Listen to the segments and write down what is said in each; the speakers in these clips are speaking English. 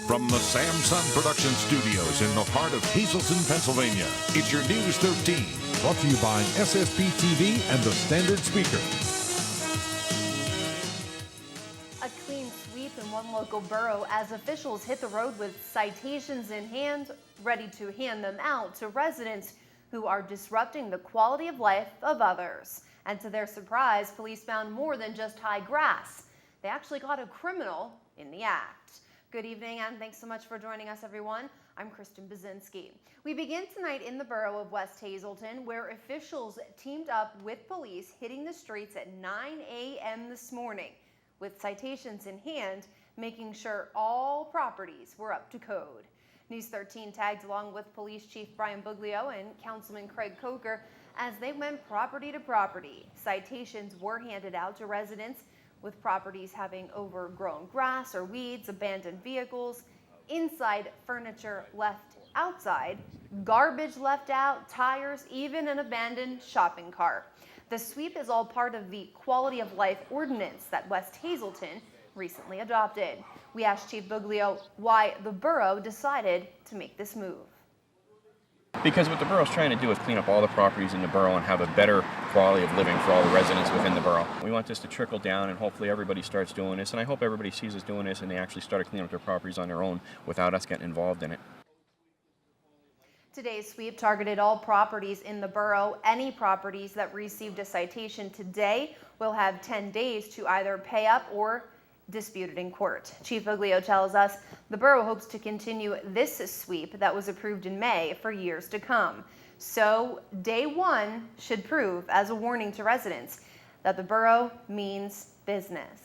From the Samson Production Studios in the heart of Hazleton, Pennsylvania, it's your News 13. Brought to you by SSP TV and the Standard Speaker. A clean sweep in one local borough as officials hit the road with citations in hand, ready to hand them out to residents who are disrupting the quality of life of others. And to their surprise, police found more than just high grass. They actually caught a criminal in the act. Good evening and thanks so much for joining us, everyone. I'm Kristen Bazinski. We begin tonight in the borough of West Hazleton, where officials teamed up with police hitting the streets at 9 a.m. this morning with citations in hand, making sure all properties were up to code. News 13 tagged along with Police Chief Brian Buglio and Councilman Craig Coker as they went property to property. Citations were handed out to residents with properties having overgrown grass or weeds, abandoned vehicles, inside furniture left outside, garbage left out, tires, even an abandoned shopping cart. The sweep is all part of the quality of life ordinance that West Hazleton recently adopted. We asked Chief Buglio why the borough decided to make this move. Because what the borough's trying to do is clean up all the properties in the borough and have a better quality of living for all the residents within the borough. We want this to trickle down, and hopefully everybody starts doing this, and I hope everybody sees us doing this and they actually start cleaning up their properties on their own without us getting involved in it. Today's sweep targeted all properties in the borough. Any properties that received a citation today will have 10 days to either pay up or dispute it in court. Chief Buglio tells us the borough hopes to continue this sweep that was approved in May for years to come. So day one should prove as a warning to residents that the borough means business.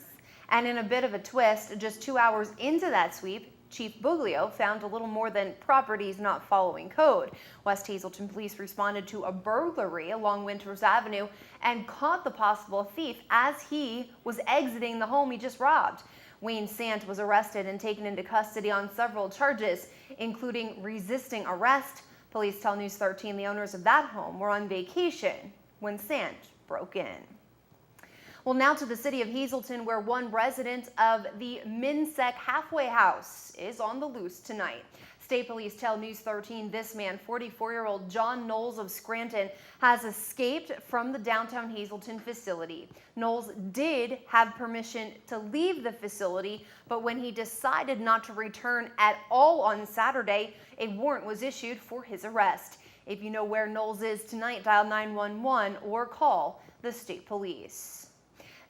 And in a bit of a twist, just 2 hours into that sweep, Chief Buglio found a little more than properties not following code. West Hazleton police responded to a burglary along Winters Avenue and caught the possible thief as he was exiting the home he just robbed. Wayne Sant was arrested and taken into custody on several charges, including resisting arrest. Police tell News 13 the owners of that home were on vacation when Sant broke in. Well, now to the city of Hazleton, where one resident of the Minsek halfway house is on the loose tonight. State police tell News 13 this man, 44-year-old John Knowles of Scranton, has escaped from the downtown Hazleton facility. Knowles did have permission to leave the facility, but when he decided not to return at all on Saturday, a warrant was issued for his arrest. If you know where Knowles is tonight, dial 911 or call the state police.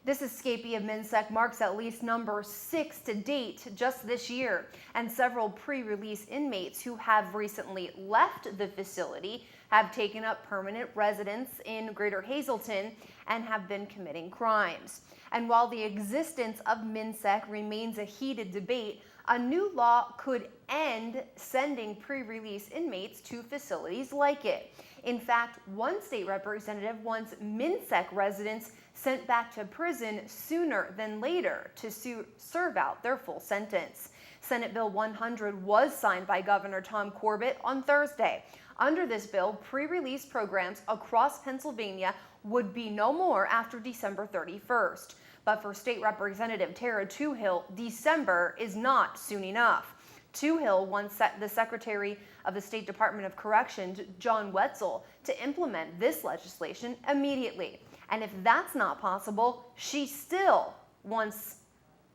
This escapee of Minsek marks at least number 6 to date just this year, and several pre-release inmates who have recently left the facility have taken up permanent residence in Greater Hazleton and have been committing crimes. And while the existence of Minsek remains a heated debate, a new law could end sending pre-release inmates to facilities like it. In fact, one state representative wants Minsek residents sent back to prison sooner than later to serve out their full sentence. Senate Bill 100 was signed by Governor Tom Corbett on Thursday. Under this bill, pre-release programs across Pennsylvania would be no more after December 31st. But for State Representative Tara Toohill, December is not soon enough. Toohill wants the Secretary of the State Department of Corrections, John Wetzel, to implement this legislation immediately. And if that's not possible, she still wants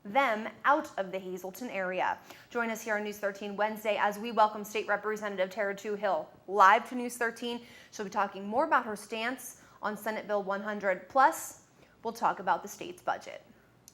them out of the Hazleton area. Join us here on News 13 Wednesday as we welcome State Representative Tara Toohill live to News 13. She'll be talking more about her stance on Senate Bill 100. Plus, we'll talk about the state's budget.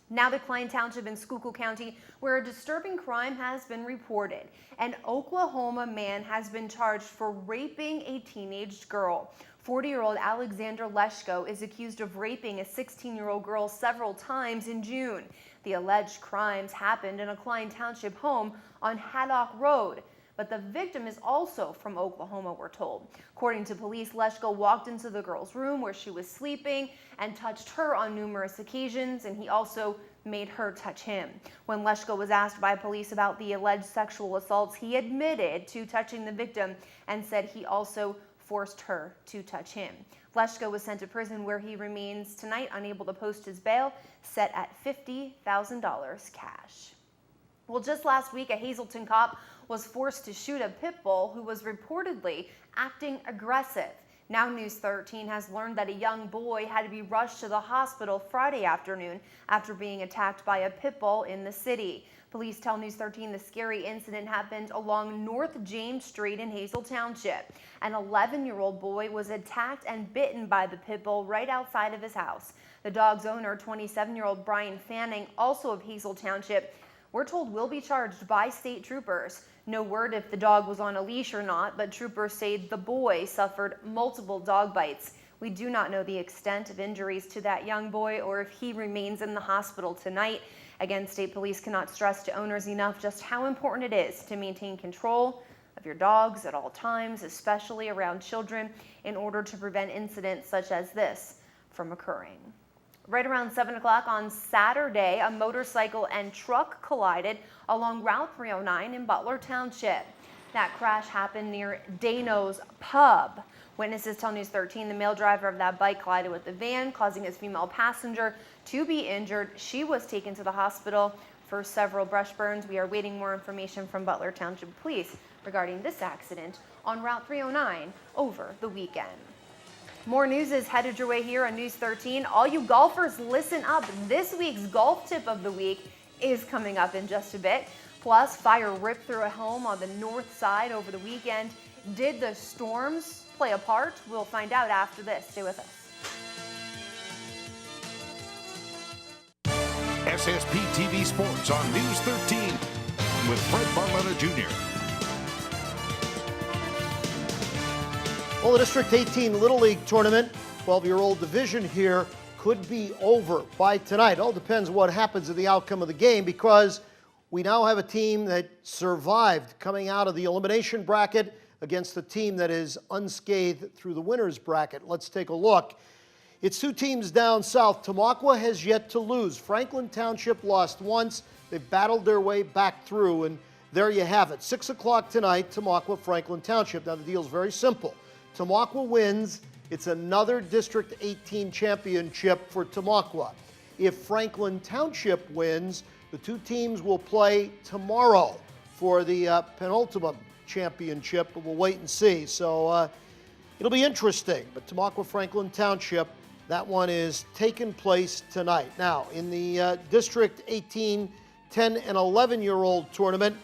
Now to Klein Township in Schuylkill County, where a disturbing crime has been reported. An Oklahoma man has been charged for raping a teenage girl. 40-year-old Alexander Leshko is accused of raping a 16-year-old girl several times in June. The alleged crimes happened in a Klein Township home on Haddock Road. But the victim is also from Oklahoma, we're told. According to police, Leshko walked into the girl's room where she was sleeping and touched her on numerous occasions, and he also made her touch him. When Leshko was asked by police about the alleged sexual assaults, he admitted to touching the victim and said he also forced her to touch him. Leshko was sent to prison where he remains tonight, unable to post his bail, set at $50,000 cash. Well, just last week, a Hazleton cop was forced to shoot a pit bull who was reportedly acting aggressive. Now News 13 has learned that a young boy had to be rushed to the hospital Friday afternoon after being attacked by a pit bull in the city. Police tell News 13 the scary incident happened along North James Street in Hazel Township. An 11-year-old boy was attacked and bitten by the pit bull right outside of his house. The dog's owner, 27-year-old Brian Fanning, also of Hazel Township, we're told will be charged by state troopers. No word if the dog was on a leash or not, but troopers say the boy suffered multiple dog bites. We do not know the extent of injuries to that young boy or if he remains in the hospital tonight. Again, state police cannot stress to owners enough just how important it is to maintain control of your dogs at all times, especially around children, in order to prevent incidents such as this from occurring. Right around 7 o'clock on Saturday, a motorcycle and truck collided along Route 309 in Butler Township. That crash happened near Dano's Pub. Witnesses tell News 13 the male driver of that bike collided with the van, causing his female passenger to be injured. She was taken to the hospital for several brush burns. We are waiting more information from Butler Township Police regarding this accident on Route 309 over the weekend. More news is headed your way here on News 13. All you golfers, listen up. This week's golf tip of the week is coming up in just a bit. Plus, fire ripped through a home on the north side over the weekend. Did the storms play a part? We'll find out after this. Stay with us. SSP TV Sports on News 13 with Fred Barletta Jr. Well, the District 18 Little League Tournament, 12-year-old division here, could be over by tonight. It all depends what happens in the outcome of the game, because we now have a team that survived coming out of the elimination bracket against a team that is unscathed through the winner's bracket. Let's take a look. It's two teams down south. Tamaqua has yet to lose. Franklin Township lost once. They've battled their way back through, and there you have it. 6 o'clock tonight, Tamaqua, Franklin Township. Now, the deal's very simple. Tamaqua wins, it's another District 18 championship for Tamaqua. If Franklin Township wins, the two teams will play tomorrow for the penultimate championship, but we'll wait and see. So it'll be interesting. But Tamaqua, Franklin Township, that one is taking place tonight. Now, in the District 18 10 and 11-year-old tournament,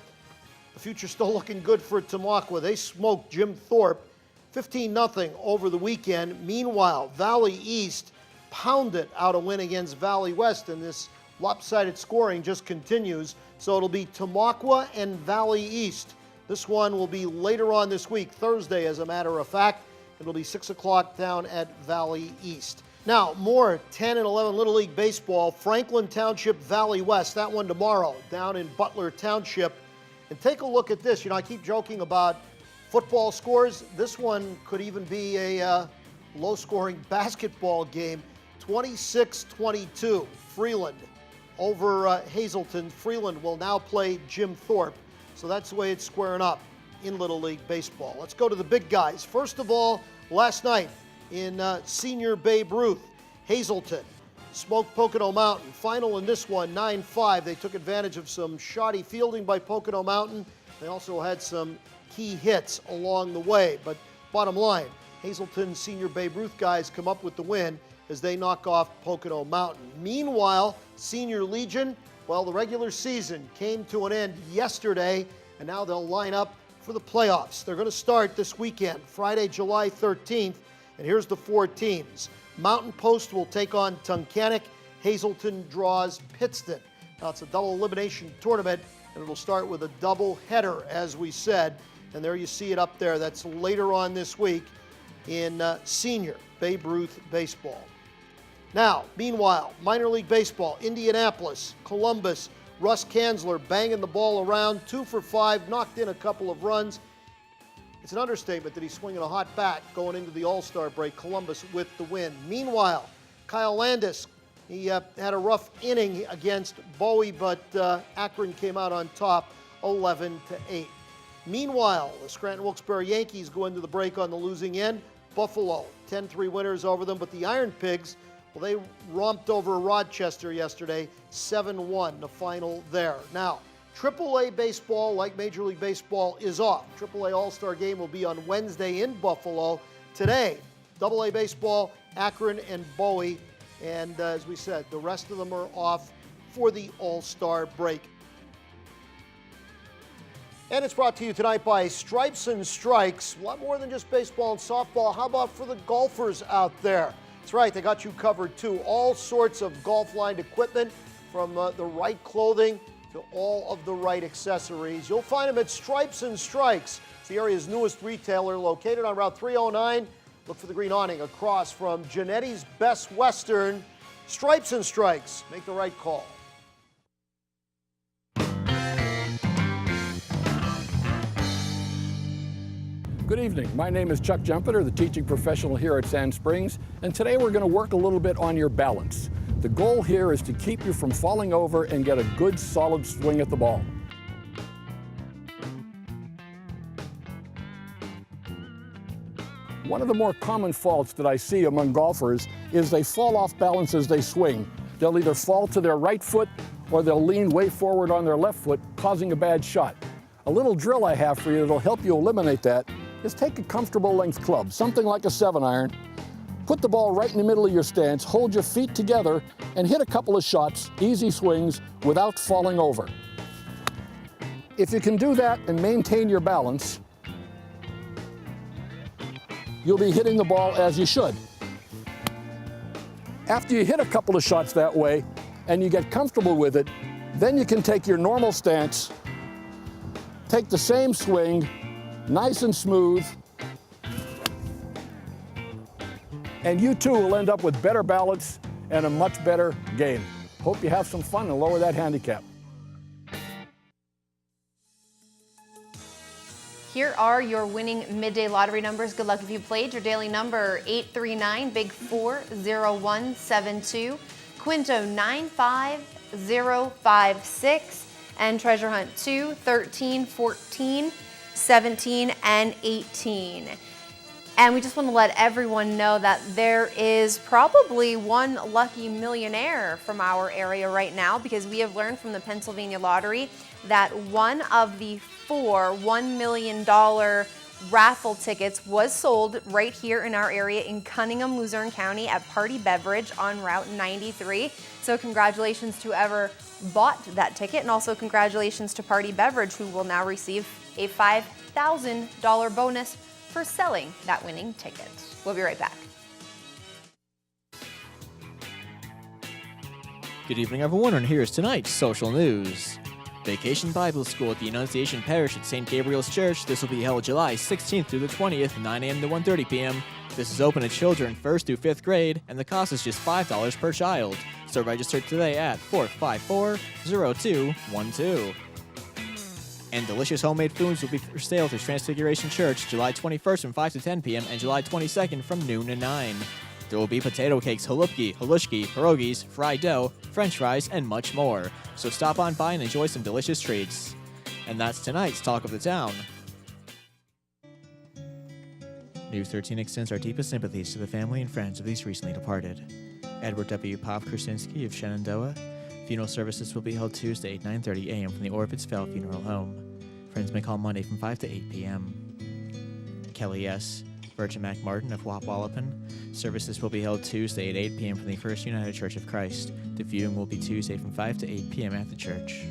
the future's still looking good for Tamaqua. They smoked Jim Thorpe 15-0 over the weekend. Meanwhile, Valley East pounded out a win against Valley West, and this lopsided scoring just continues. So it'll be Tamaqua and Valley East. This one will be later on this week, Thursday, as a matter of fact. It'll be 6 o'clock down at Valley East. Now, more 10 and 11 Little League baseball. Franklin Township, Valley West. That one tomorrow down in Butler Township. And take a look at this. You know, I keep joking about football scores. This one could even be a low-scoring basketball game. 26-22, Freeland over Hazleton. Freeland will now play Jim Thorpe. So that's the way it's squaring up in Little League baseball. Let's go to the big guys. First of all, last night in Senior Babe Ruth, Hazleton smoked Pocono Mountain. Final in this one, 9-5. They took advantage of some shoddy fielding by Pocono Mountain. They also had some key hits along the way. But bottom line, Hazleton Senior Babe Ruth guys come up with the win as they knock off Pocono Mountain. Meanwhile, Senior Legion, well, the regular season came to an end yesterday, and now they'll line up for the playoffs. They're going to start this weekend, Friday, July 13th, and here's the four teams. Mountain Post will take on Tunkhannock. Hazleton draws Pittston. Now, it's a double elimination tournament, and it'll start with a double header, as we said, and there you see it up there. That's later on this week in Senior Babe Ruth baseball. Now, meanwhile, minor league baseball, Indianapolis, Columbus, Russ Kanzler banging the ball around, 2 for 5, knocked in a couple of runs. It's an understatement that he's swinging a hot bat going into the All-Star break. Columbus with the win. Meanwhile, Kyle Landis, he had a rough inning against Bowie, but Akron came out on top, 11-8. Meanwhile, the Scranton Wilkes-Barre Yankees go into the break on the losing end. Buffalo, 10-3 winners over them, but the Iron Pigs, well, they romped over Rochester yesterday, 7-1, the final there. Now, AAA baseball, like Major League Baseball, is off. AAA All-Star Game will be on Wednesday in Buffalo. Today, AA baseball, Akron and Bowie. And as we said, the rest of them are off for the All-Star break. And it's brought to you tonight by Stripes and Strikes. A lot more than just baseball and softball. How about for the golfers out there? That's right, they got you covered too. All sorts of golf-lined equipment, from the right clothing to all of the right accessories. You'll find them at Stripes and Strikes. It's the area's newest retailer, located on Route 309. Look for the green awning across from Genetti's Best Western. Stripes and Strikes. Make the right call. Good evening. My name is Chuck Jumpeter, the teaching professional here at Sand Springs, and today we're going to work a little bit on your balance. The goal here is to keep you from falling over and get a good solid swing at the ball. One of the more common faults that I see among golfers is they fall off balance as they swing. They'll either fall to their right foot or they'll lean way forward on their left foot, causing a bad shot. A little drill I have for you that'll help you eliminate that is take a comfortable length club, something like a 7-iron, put the ball right in the middle of your stance, hold your feet together, and hit a couple of shots, easy swings, without falling over. If you can do that and maintain your balance, you'll be hitting the ball as you should. After you hit a couple of shots that way and you get comfortable with it, then you can take your normal stance, take the same swing, nice and smooth, and you too will end up with better balance and a much better game. Hope you have some fun and lower that handicap. Here are your winning midday lottery numbers. Good luck if you played. Your daily number 839, Big 40172, Quinto 95056, and Treasure Hunt 2, 13, 14, 17, and 18. And we just want to let everyone know that there is probably one lucky millionaire from our area right now, because we have learned from the Pennsylvania Lottery that one of the 4 $1 million raffle tickets was sold right here in our area in Cunningham, Luzerne County at Party Beverage on Route 93. So congratulations to whoever bought that ticket, and also congratulations to Party Beverage, who will now receive a $5,000 bonus for selling that winning ticket. We'll be right back. Good evening, everyone, and here's tonight's social news. Vacation Bible School at the Annunciation Parish at St. Gabriel's Church. This will be held July 16th through the 20th, 9 a.m. to 1:30 p.m. This is open to children 1st through 5th grade, and the cost is just $5 per child. So register today at 454-0212. And delicious homemade foods will be for sale through Transfiguration Church July 21st from 5 to 10 p.m. and July 22nd from noon to 9. There will be potato cakes, halupki, halushki, pierogies, fried dough, french fries, and much more. So stop on by and enjoy some delicious treats. And that's tonight's Talk of the Town. News 13 extends our deepest sympathies to the family and friends of these recently departed. Edward W. Pop Krasinski of Shenandoah. Funeral services will be held Tuesday at 9:30 a.m. from the Orvidsfeld Funeral Home. Friends may call Monday from 5 to 8 p.m. Kelly S. Virgin Mac Martin of Wapwallopin. Services will be held Tuesday at 8 p.m. from the First United Church of Christ. The viewing will be Tuesday from 5 to 8 p.m. at the church.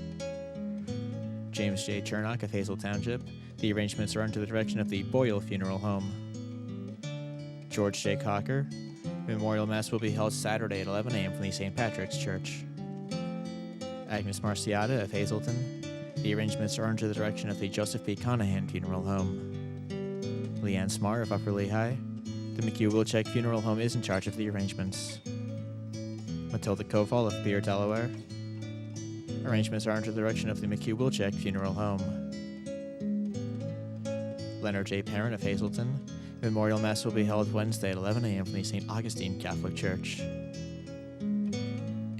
James J. Chernock of Hazel Township. The arrangements are under the direction of the Boyle Funeral Home. George J. Cocker. Memorial Mass will be held Saturday at 11 a.m. from the St. Patrick's Church. Agnes Marciata of Hazleton. The arrangements are under the direction of the Joseph B. Conahan Funeral Home. Leanne Smar of Upper Lehigh. The McHugh-Wilczek Funeral Home is in charge of the arrangements. Matilda Koval of Beer, Delaware. Arrangements are under the direction of the McHugh-Wilczek Funeral Home. Leonard J. Parent of Hazleton. Memorial Mass will be held Wednesday at 11 a.m. from the St. Augustine Catholic Church.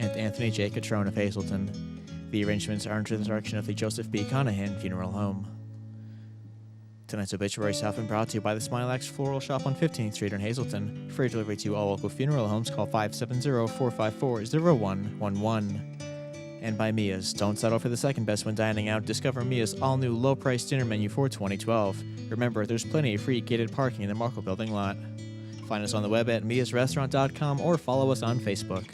And Anthony J. Catrone of Hazleton. The arrangements are under the direction of the Joseph B. Conahan Funeral Home. Tonight's obituaries have been brought to you by the Smile Axe Floral Shop on 15th Street in Hazleton. For delivery to all local funeral homes, call 570-454-0111. And by Mia's. Don't settle for the second best when dining out. Discover Mia's all-new low-price dinner menu for 2012. Remember, there's plenty of free gated parking in the Markle Building lot. Find us on the web at miasrestaurant.com or follow us on Facebook.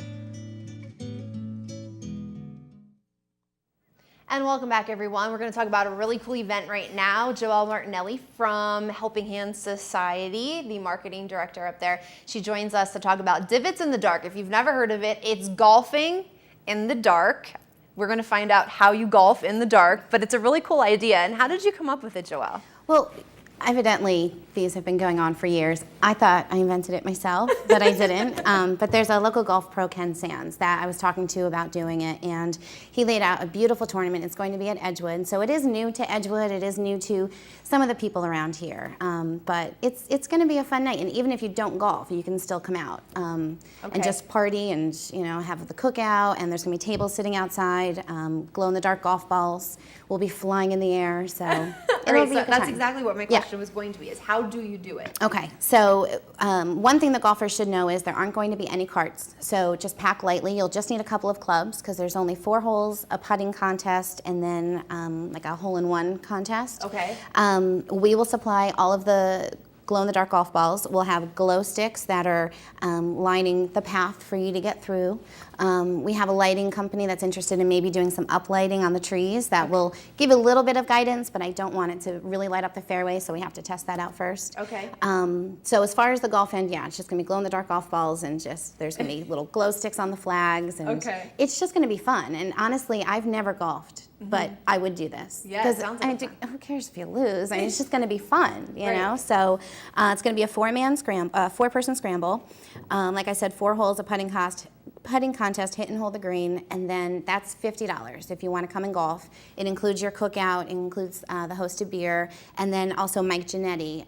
And welcome back, everyone. We're going to talk about a really cool event right now. Joelle Martinelli from Helping Hands Society, the marketing director up there. She joins us to talk about Divots in the Dark. If you've never heard of it, it's golfing in the dark. We're going to find out how you golf in the dark, but it's a really cool idea. And how did you come up with it, Joelle? Well, evidently, these have been going on for years. I thought I invented it myself, but I didn't. But there's a local golf pro, Ken Sands, that I was talking to about doing it, and he laid out a beautiful tournament. It's going to be at Edgewood, so it is new to Edgewood. It is new to some of the people around here, but it's going to be a fun night. And even if you don't golf, you can still come out and just party and have the cookout. And there's going to be tables sitting outside, glow-in-the-dark golf balls will be flying in the air. So it'll be a good that's time. exactly what my question was going to be: is how do you do it? Okay, so one thing that golfers should know is there aren't going to be any carts. So just pack lightly. You'll just need a couple of clubs because there's only 4 holes, a putting contest, and then like a hole-in-one contest. Okay. We will supply all of the glow-in-the-dark golf balls. We'll have glow sticks that are lining the path for you to get through. We have a lighting company that's interested in maybe doing some uplighting on the trees that will give a little bit of guidance, but I don't want it to really light up the fairway, so we have to test that out first. Okay. So as far as the golf end, yeah, it's just going to be glow-in-the-dark golf balls, and just there's going to be little glow sticks on the flags, and it's just going to be fun. And honestly, I've never golfed, but I would do this. Yeah, it sounds like who cares if you lose? I mean, it's just going to be fun, you know? So it's going to be a 4-person scramble. Like I said, 4 holes, a putting contest, hit and hold the green, and then that's $50 if you want to come and golf. It includes your cookout, it includes the hosted beer, and then also Mike Giannetti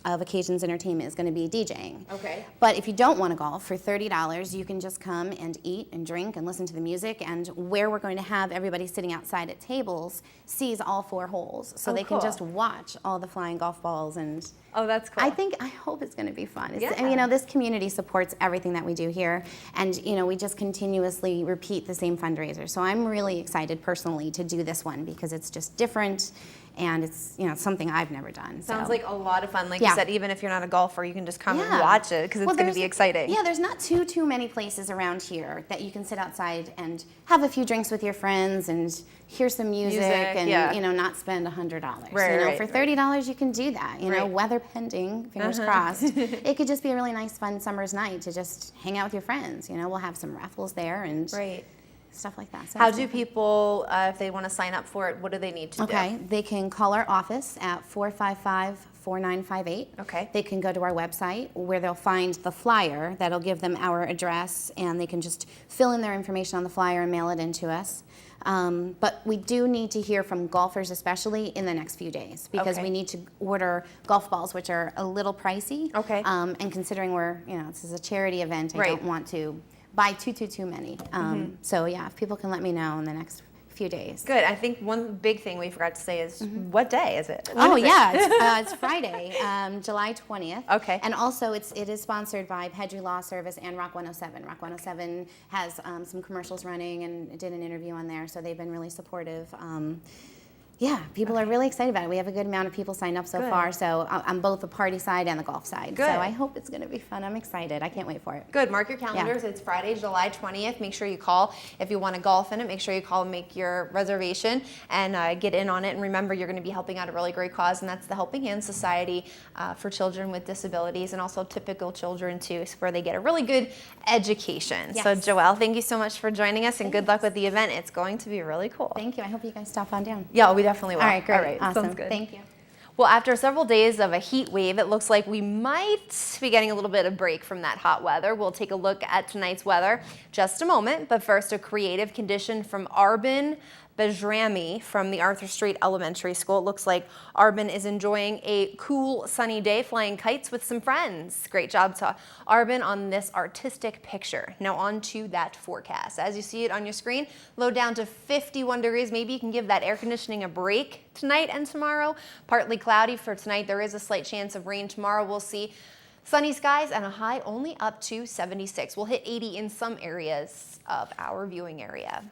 of Occasions Entertainment is going to be DJing. Okay. But if you don't want to golf, for $30, you can just come and eat and drink and listen to the music, and where we're going to have everybody sitting outside at tables sees all 4 holes, so they can just watch all the flying golf balls. And oh, that's cool. I hope it's going to be fun. And, this community supports everything that we do here, and we just continuously repeat the same fundraiser. So I'm really excited personally to do this one because it's just different, and it's something I've never done. Sounds like a lot of fun. Like you said, even if you're not a golfer, you can just come and watch it because it's going to be exciting. Yeah, there's not too many places around here that you can sit outside and have a few drinks with your friends and hear some music and not spend $100. For $30 you can do that. Weather pending, fingers crossed. It could just be a really nice, fun summer's night to just hang out with your friends. We'll have some raffles there and stuff like that. So how do people, if they want to sign up for it, what do they need to do? Okay, they can call our office at 455-4958. Okay. They can go to our website where they'll find the flyer that'll give them our address, and they can just fill in their information on the flyer and mail it in to us. But we do need to hear from golfers, especially in the next few days, because we need to order golf balls, which are a little pricey. Okay. And considering this is a charity event, I don't want to buy too many. So yeah, if people can let me know in the next few days. Good. I think one big thing we forgot to say is what day is it? It's Friday, July 20th. Okay. And also it is sponsored by Pedri Law Service and Rock 107. Rock 107 has some commercials running and did an interview on there, so they've been really supportive. People are really excited about it. We have a good amount of people signed up so far, so on both the party side and the golf side. Good. So I hope it's going to be fun. I'm excited. I can't wait for it. Good. Mark your calendars. It's Friday, July 20th. Make sure you call if you want to golf in it. Make sure you call and make your reservation and get in on it. And remember, you're going to be helping out a really great cause, and that's the Helping Hands Society for children with disabilities and also typical children too, where they get a really good education. Yes. So Joelle, thank you so much for joining us, and good luck with the event. It's going to be really cool. Thank you. I hope you guys stop on down. Yeah, we definitely will. All right, great. All right, awesome. sounds good. Thank you. Well, after several days of a heat wave, it looks like we might be getting a little bit of break from that hot weather. We'll take a look at tonight's weather just a moment, but first a creative condition from Arbin Bajrami from the Arthur Street Elementary School. It looks like Arbin is enjoying a cool sunny day flying kites with some friends. Great job to Arbin on this artistic picture. Now on to that forecast. As you see it on your screen, low down to 51 degrees. Maybe you can give that air conditioning a break tonight and tomorrow. Partly cloudy for tonight. There is a slight chance of rain tomorrow. We'll see sunny skies and a high only up to 76. We'll hit 80 in some areas of our viewing area.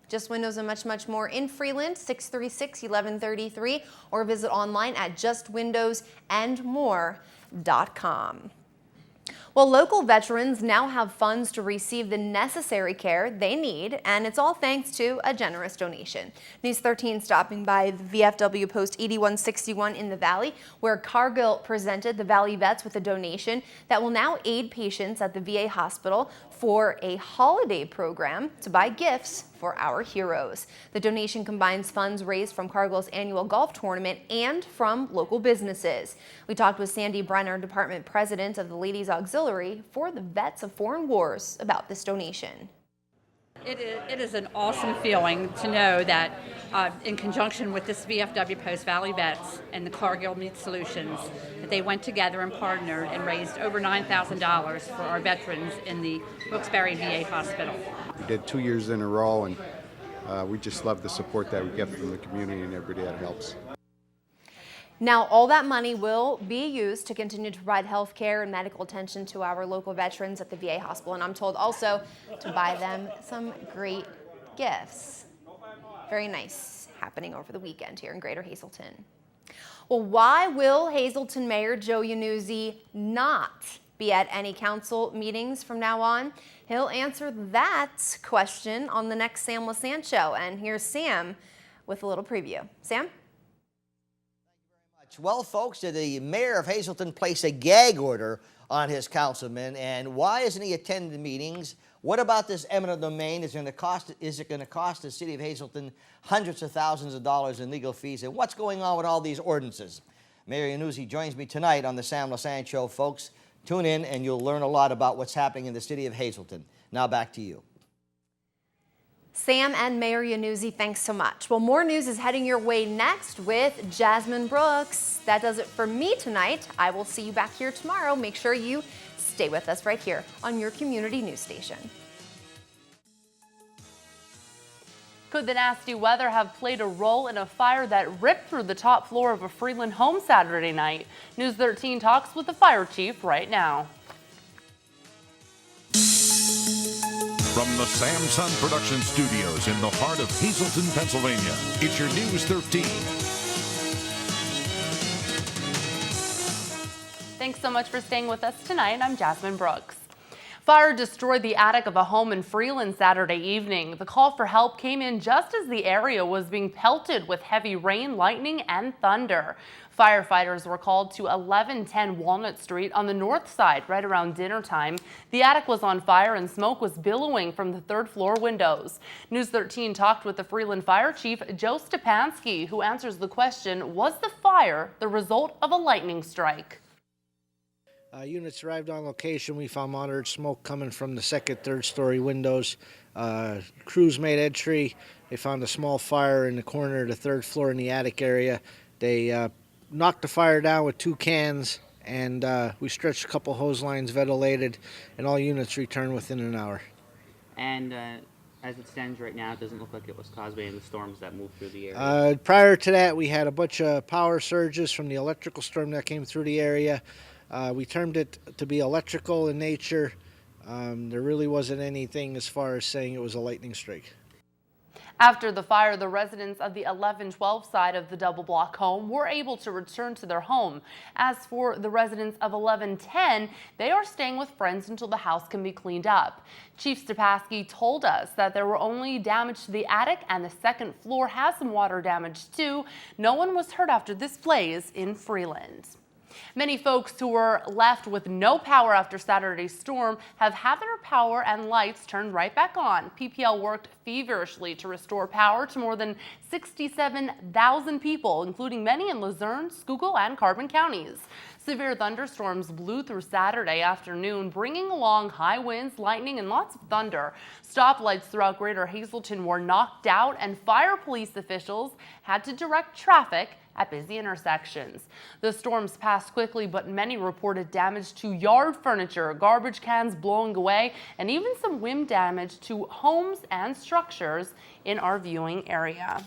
Just Windows and much more in Freeland, 636-1133, or visit online at justwindowsandmore.com. Well, local veterans now have funds to receive the necessary care they need, and it's all thanks to a generous donation. News 13 stopping by the VFW Post 8161 in the Valley, where Cargill presented the Valley vets with a donation that will now aid patients at the VA hospital for a holiday program to buy gifts for our heroes. The donation combines funds raised from Cargill's annual golf tournament and from local businesses. We talked with Sandy Brenner, Department President of the Ladies Auxiliary for the Vets of Foreign Wars, about this donation. It is an awesome feeling to know that in conjunction with this VFW Post Valley Vets and the Cargill Meat Solutions, that they went together and partnered and raised over $9,000 for our veterans in the Wilkes-Barre VA Hospital. We did 2 years in a row, and we just love the support that we get from the community and everybody that helps. Now, all that money will be used to continue to provide health care and medical attention to our local veterans at the VA hospital, and I'm told also to buy them some great gifts. Very nice happening over the weekend here in Greater Hazleton. Well, why will Hazleton Mayor Joe Iannuzzi not be at any council meetings from now on? He'll answer that question on the next Sam LaSanne Show, and here's Sam with a little preview. Sam? Well, folks, did the mayor of Hazleton place a gag order on his councilman, and why isn't he attending the meetings? What about this eminent domain? Is it going to cost the city of Hazleton hundreds of thousands of dollars in legal fees? And what's going on with all these ordinances? Mayor Iannuzzi joins me tonight on the Sam LaSanne Show, folks. Tune in and you'll learn a lot about what's happening in the city of Hazleton. Now back to you. Sam and Mayor Iannuzzi, thanks so much. Well, more news is heading your way next with Jasmine Brooks. That does it for me tonight. I will see you back here tomorrow. Make sure you stay with us right here on your community news station. Could the nasty weather have played a role in a fire that ripped through the top floor of a Freeland home Saturday night? News 13 talks with the fire chief right now. From the Samson Production Studios in the heart of Hazleton, Pennsylvania, it's your News 13. Thanks so much for staying with us tonight. I'm Jasmine Brooks. Fire destroyed the attic of a home in Freeland Saturday evening. The call for help came in just as the area was being pelted with heavy rain, lightning, and thunder. Firefighters were called to 1110 Walnut Street on the north side right around dinner time. The attic was on fire and smoke was billowing from the third floor windows. News 13 talked with the Freeland Fire Chief, Joe Stepansky, who answers the question, was the fire the result of a lightning strike? Units arrived on location. We found moderate smoke coming from the second, third story windows. Crews made entry. They found a small fire in the corner of the third floor in the attic area. They knocked the fire down with 2 cans, and we stretched a couple hose lines, ventilated, and all units returned within an hour. And as it stands right now, it doesn't look like it was caused by any of the storms that moved through the area. Prior to that, we had a bunch of power surges from the electrical storm that came through the area. We termed it to be electrical in nature. There really wasn't anything as far as saying it was a lightning strike. After the fire, the residents of the 1112 side of the double block home were able to return to their home. As for the residents of 1110, they are staying with friends until the house can be cleaned up. Chief Stepansky told us that there were only damage to the attic and the second floor has some water damage too. No one was hurt after this blaze in Freeland. Many folks who were left with no power after Saturday's storm have had their power and lights turned right back on. PPL worked feverishly to restore power to more than 67,000 people, including many in Luzerne, Schuylkill, and Carbon counties. Severe thunderstorms blew through Saturday afternoon, bringing along high winds, lightning, and lots of thunder. Stoplights throughout Greater Hazleton were knocked out, and fire police officials had to direct traffic at busy intersections. The storms passed quickly, but many reported damage to yard furniture, garbage cans blowing away, and even some wind damage to homes and structures in our viewing area.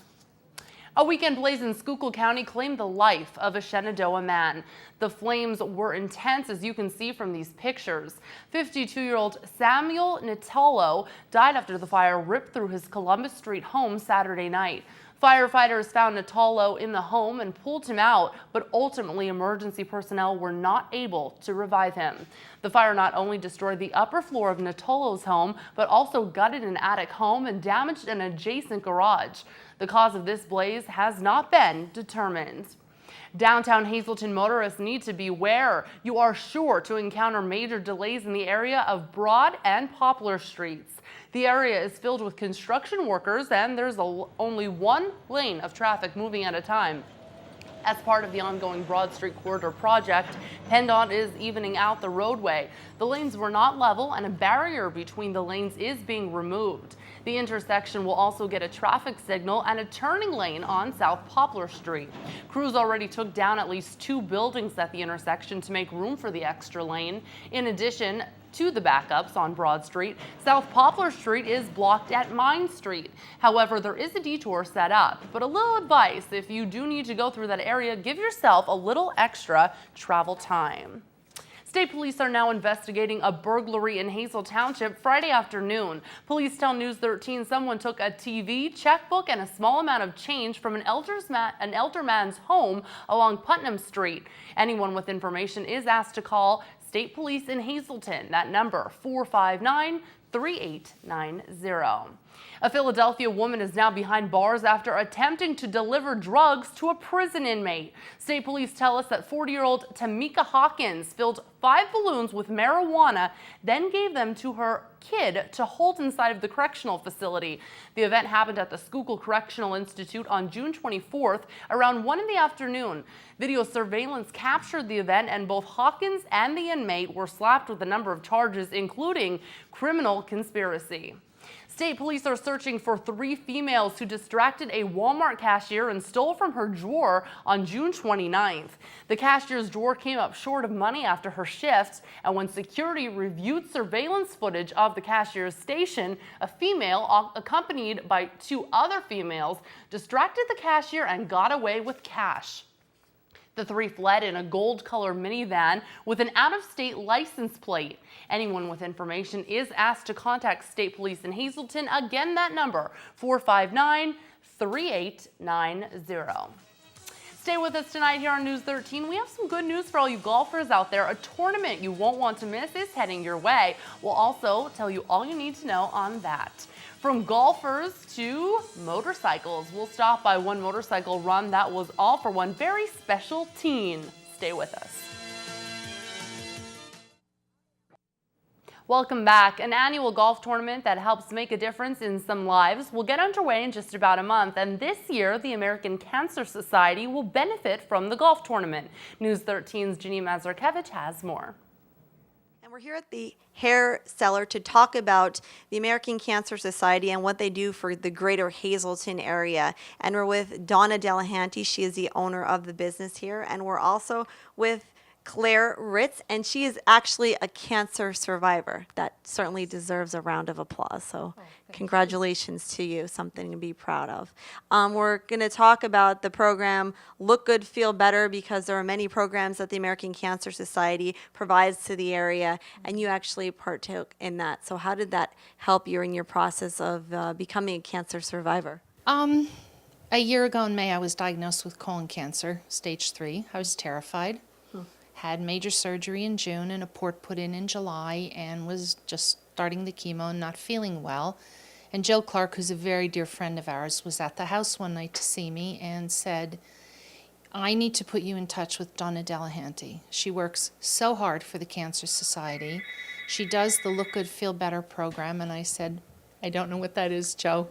A weekend blaze in Schuylkill County claimed the life of a Shenandoah man. The flames were intense, as you can see from these pictures. 52-year-old Samuel Nittolo died after the fire ripped through his Columbus Street home Saturday night. Firefighters found Nittolo in the home and pulled him out, but ultimately emergency personnel were not able to revive him. The fire not only destroyed the upper floor of Nittolo's home, but also gutted an attic home and damaged an adjacent garage. The cause of this blaze has not been determined. Downtown Hazleton motorists need to beware. You are sure to encounter major delays in the area of Broad and Poplar Streets. The area is filled with construction workers and there's only one lane of traffic moving at a time. As part of the ongoing Broad Street Corridor project, PennDOT is evening out the roadway. The lanes were not level and a barrier between the lanes is being removed. The intersection will also get a traffic signal and a turning lane on South Poplar Street. Crews already took down at least 2 buildings at the intersection to make room for the extra lane. In addition to the backups on Broad Street, South Poplar Street is blocked at Mine Street. However, there is a detour set up, but a little advice: if you do need to go through that area, give yourself a little extra travel time. State police are now investigating a burglary in Hazel Township Friday afternoon. Police tell News 13 someone took a TV, checkbook, and a small amount of change from an elder man's home along Putnam Street. Anyone with information is asked to call State Police in Hazleton. That number, 459-3890. A Philadelphia woman is now behind bars after attempting to deliver drugs to a prison inmate. State police tell us that 40-year-old Tamika Hawkins filled 5 balloons with marijuana, then gave them to her kid to hold inside of the correctional facility. The event happened at the Schuylkill Correctional Institute on June 24th around 1 in the afternoon. Video surveillance captured the event, and both Hawkins and the inmate were slapped with a number of charges, including criminal conspiracy. State police are searching for 3 females who distracted a Walmart cashier and stole from her drawer on June 29th. The cashier's drawer came up short of money after her shift, and when security reviewed surveillance footage of the cashier's station, a female, accompanied by 2 other females, distracted the cashier and got away with cash. The 3 fled in a gold-colored minivan with an out-of-state license plate. Anyone with information is asked to contact State Police in Hazleton. Again, that number, 459-3890. Stay with us tonight here on News 13. We have some good news for all you golfers out there. A tournament you won't want to miss is heading your way. We'll also tell you all you need to know on that. From golfers to motorcycles, we'll stop by one motorcycle run that was all for one very special teen. Stay with us. Welcome back. An annual golf tournament that helps make a difference in some lives will get underway in just about a month, and this year the American Cancer Society will benefit from the golf tournament. News 13's Janine Mazurkevich has more. And we're here at the Hair Cellar to talk about the American Cancer Society and what they do for the greater Hazleton area. And we're with Donna Delahanty. She is the owner of the business here. And we're also with Claire Ritz, and she is actually a cancer survivor. That certainly deserves a round of applause. So congratulations to you, something to be proud of. We're going to talk about the program Look Good, Feel Better, because there are many programs that the American Cancer Society provides to the area, and you actually partook in that. So how did that help you in your process of becoming a cancer survivor? A year ago in May, I was diagnosed with colon cancer, stage 3. I was terrified. Had major surgery in June and a port put in July, and was just starting the chemo and not feeling well. And Joe Clark, who's a very dear friend of ours, was at the house one night to see me and said, I need to put you in touch with Donna Delahanty. She works so hard for the Cancer Society. She does the Look Good, Feel Better program. And I said, I don't know what that is, Joe.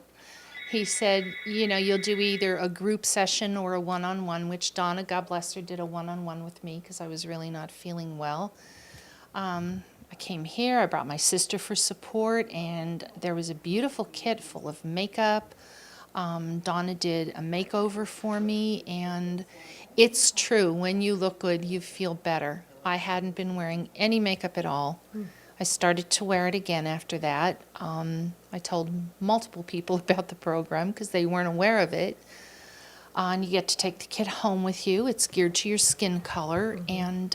He said, you know, you'll do either a group session or a one-on-one, which Donna, God bless her, did a one-on-one with me because I was really not feeling well. I came here, I brought my sister for support, and there was a beautiful kit full of makeup. Donna did a makeover for me, and it's true, when you look good, you feel better. I hadn't been wearing any makeup at all. I started to wear it again after that. I told multiple people about the program because they weren't aware of it. And you get to take the kit home with you. It's geared to your skin color, and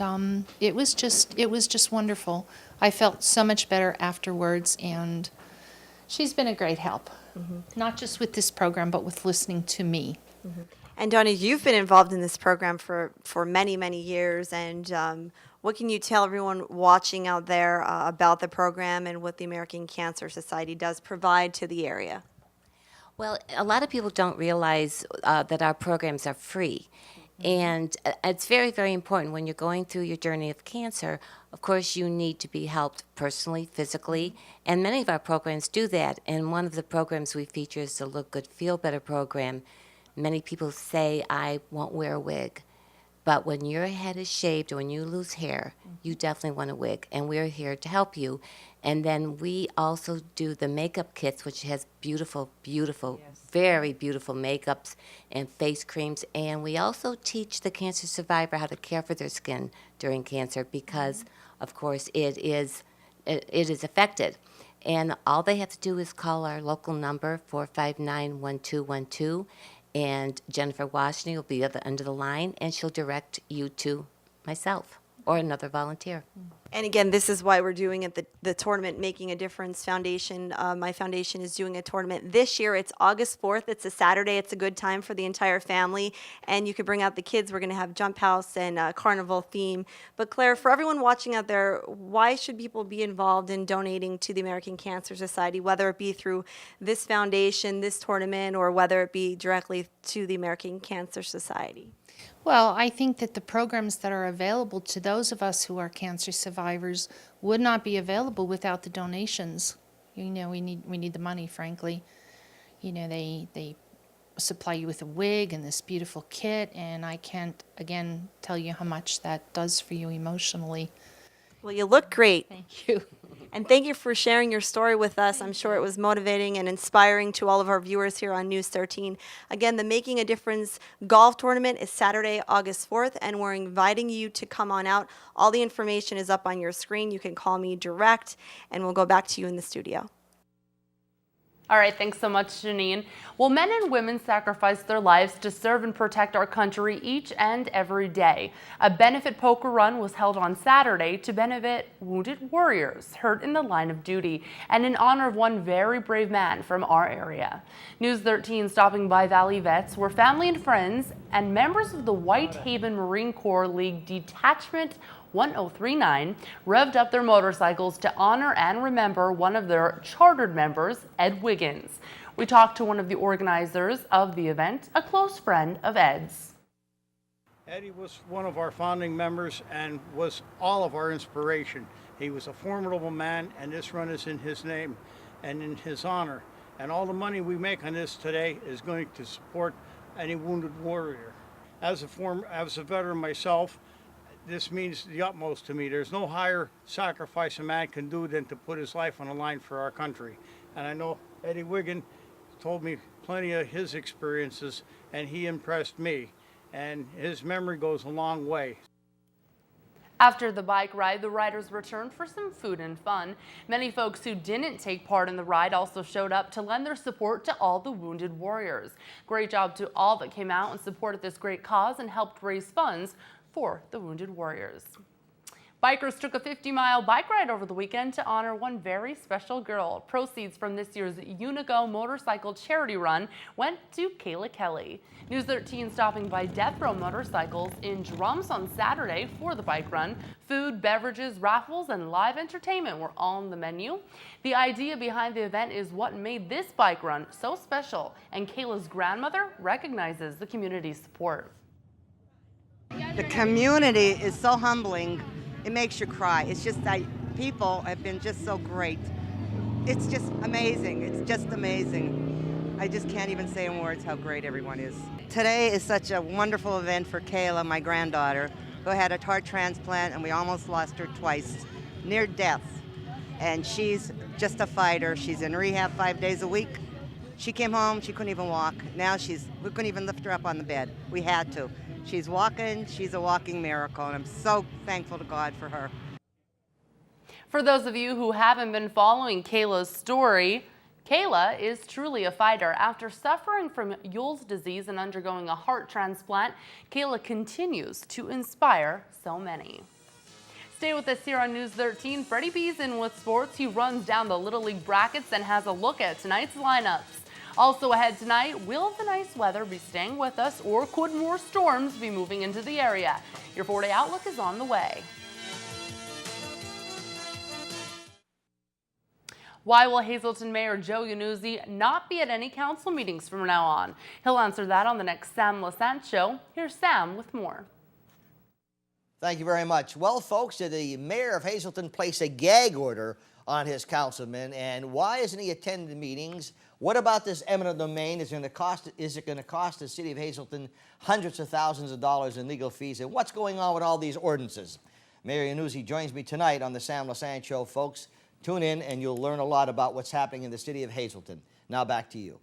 it was just wonderful. I felt so much better afterwards, and she's been a great help, not just with this program, but with listening to me. And Donna, you've been involved in this program for many, many years, and what can you tell everyone watching out there about the program and what the American Cancer Society does provide to the area? Well, a lot of people don't realize that our programs are free. And it's very, very important when you're going through your journey of cancer. Of course, you need to be helped personally, physically, and many of our programs do that. And one of the programs we feature is the Look Good, Feel Better program. Many people say, I won't wear a wig. But when your head is shaved or when you lose hair, you definitely want a wig, and we're here to help you. And then we also do the makeup kits, which has beautiful, beautiful, very beautiful makeups and face creams. And we also teach the cancer survivor how to care for their skin during cancer because, of course, it is affected. And all they have to do is call our local number, 459-1212. And Jennifer Washington will be at the end of the line, and she'll direct you to myself or another volunteer. And again, this is why we're doing it, the tournament Making a Difference Foundation. My foundation is doing a tournament this year. It's August 4th. It's a Saturday. It's a good time for the entire family. And you can bring out the kids. We're going to have jump house and carnival theme. But Claire, for everyone watching out there, why should people be involved in donating to the American Cancer Society, whether it be through this foundation, this tournament, or whether it be directly to the American Cancer Society? Well, I think that the programs that are available to those of us who are cancer survivors would not be available without the donations. You know, we need the money, frankly. You know, they supply you with a wig and this beautiful kit, and I can't, again, tell you how much that does for you emotionally. Well, you look great. Thank you. And thank you for sharing your story with us. I'm sure it was motivating and inspiring to all of our viewers here on News 13. Again, the Making a Difference golf tournament is Saturday, August 4th, and we're inviting you to come on out. All the information is up on your screen. You can call me direct, and we'll go back to you in the studio. All right, thanks so much, Janine. Well, men and women sacrifice their lives to serve and protect our country each and every day. A benefit poker run was held on Saturday to benefit wounded warriors hurt in the line of duty and in honor of one very brave man from our area. News 13 stopping by Valley Vets where family and friends and members of the Whitehaven Marine Corps League Detachment 1039 revved up their motorcycles to honor and remember one of their chartered members, Ed Wiggins. We talked to one of the organizers of the event, a close friend of Ed's. Eddie was one of our founding members and was all of our inspiration. He was a formidable man, and this run is in his name and in his honor. And all the money we make on this today is going to support any wounded warrior. As a veteran myself, this means the utmost to me. There's no higher sacrifice a man can do than to put his life on the line for our country. And I know Eddie Wiggin told me plenty of his experiences, and he impressed me. And his memory goes a long way. After the bike ride, the riders returned for some food and fun. Many folks who didn't take part in the ride also showed up to lend their support to all the wounded warriors. Great job to all that came out and supported this great cause and helped raise funds for the wounded warriors. Bikers took a 50-mile bike ride over the weekend to honor one very special girl. Proceeds from this year's Unigo motorcycle charity run went to Kayla Kelly. News 13 stopping by Death Row Motorcycles in Drums on Saturday for the bike run. Food, beverages, raffles, and live entertainment were on the menu. The idea behind the event is what made this bike run so special, and Kayla's grandmother recognizes the community's support. The community is so humbling, it makes you cry. It's just that people have been just so great. It's just amazing. It's just amazing. I just can't even say in words how great everyone is. Today is such a wonderful event for Kayla, my granddaughter, who had a heart transplant, and we almost lost her twice, near death. And she's just a fighter. She's in rehab 5 days a week. She came home, she couldn't even walk. Now we couldn't even lift her up on the bed. We had to. She's walking, she's a walking miracle, and I'm so thankful to God for her. For those of you who haven't been following Kayla's story, Kayla is truly a fighter. After suffering from Yule's disease and undergoing a heart transplant, Kayla continues to inspire so many. Stay with us here on News 13. Freddie B's in with sports. He runs down the Little League brackets and has a look at tonight's lineups. Also ahead tonight, will the nice weather be staying with us, or could more storms be moving into the area? Your 4-day outlook is on the way. Why will Hazleton Mayor Joe Yannuzzi not be at any council meetings from now on? He'll answer that on the next Sam Lassant Show. Here's Sam with more. Thank you very much. Well, folks, did the mayor of Hazleton place a gag order on his councilman, and why isn't he attending the meetings? What about this eminent domain? Is it going to cost the city of Hazleton hundreds of thousands of dollars in legal fees? And what's going on with all these ordinances? Mayor Yannuzzi joins me tonight on the Sam Lassant Show, folks. Tune in and you'll learn a lot about what's happening in the city of Hazleton. Now back to you.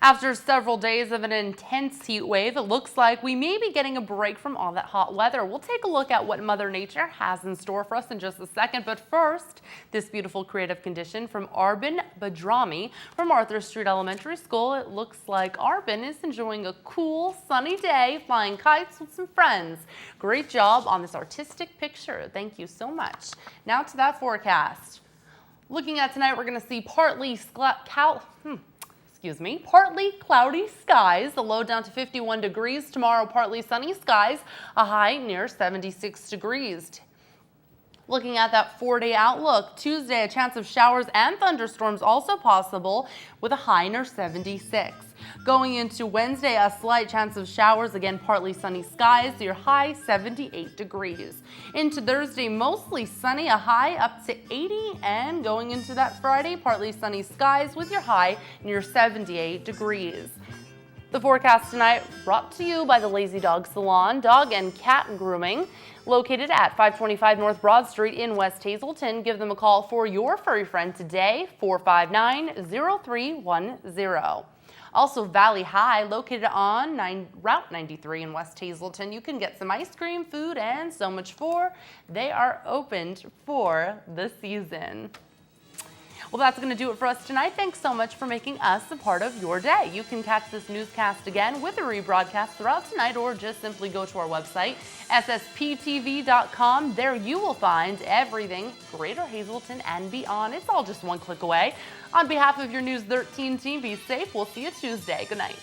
After several days of an intense heat wave, it looks like we may be getting a break from all that hot weather. We'll take a look at what Mother Nature has in store for us in just a second. But first, this beautiful creative condition from Arbin Badrami from Arthur Street Elementary School. It looks like Arbin is enjoying a cool, sunny day flying kites with some friends. Great job on this artistic picture. Thank you so much. Now to that forecast. Looking at tonight, we're going to see partly cloudy skies, the low down to 51 degrees. Tomorrow, partly sunny skies, a high near 76 degrees. Looking at that 4-day outlook, Tuesday, a chance of showers and thunderstorms also possible with a high near 76. Going into Wednesday, a slight chance of showers, again partly sunny skies, your high 78 degrees. Into Thursday, mostly sunny, a high up to 80, and going into that Friday, partly sunny skies with your high near 78 degrees. The forecast tonight brought to you by the Lazy Dog Salon, Dog and Cat Grooming, located at 525 North Broad Street in West Hazleton. Give them a call for your furry friend today, 459-0310. Also, Valley High, located on Route 93 in West Hazleton. You can get some ice cream, food, and so much more. They are opened for the season. Well, that's going to do it for us tonight. Thanks so much for making us a part of your day. You can catch this newscast again with a rebroadcast throughout tonight, or just simply go to our website, ssptv.com. There you will find everything Greater Hazleton and beyond. It's all just one click away. On behalf of your News 13 team, be safe. We'll see you Tuesday. Good night.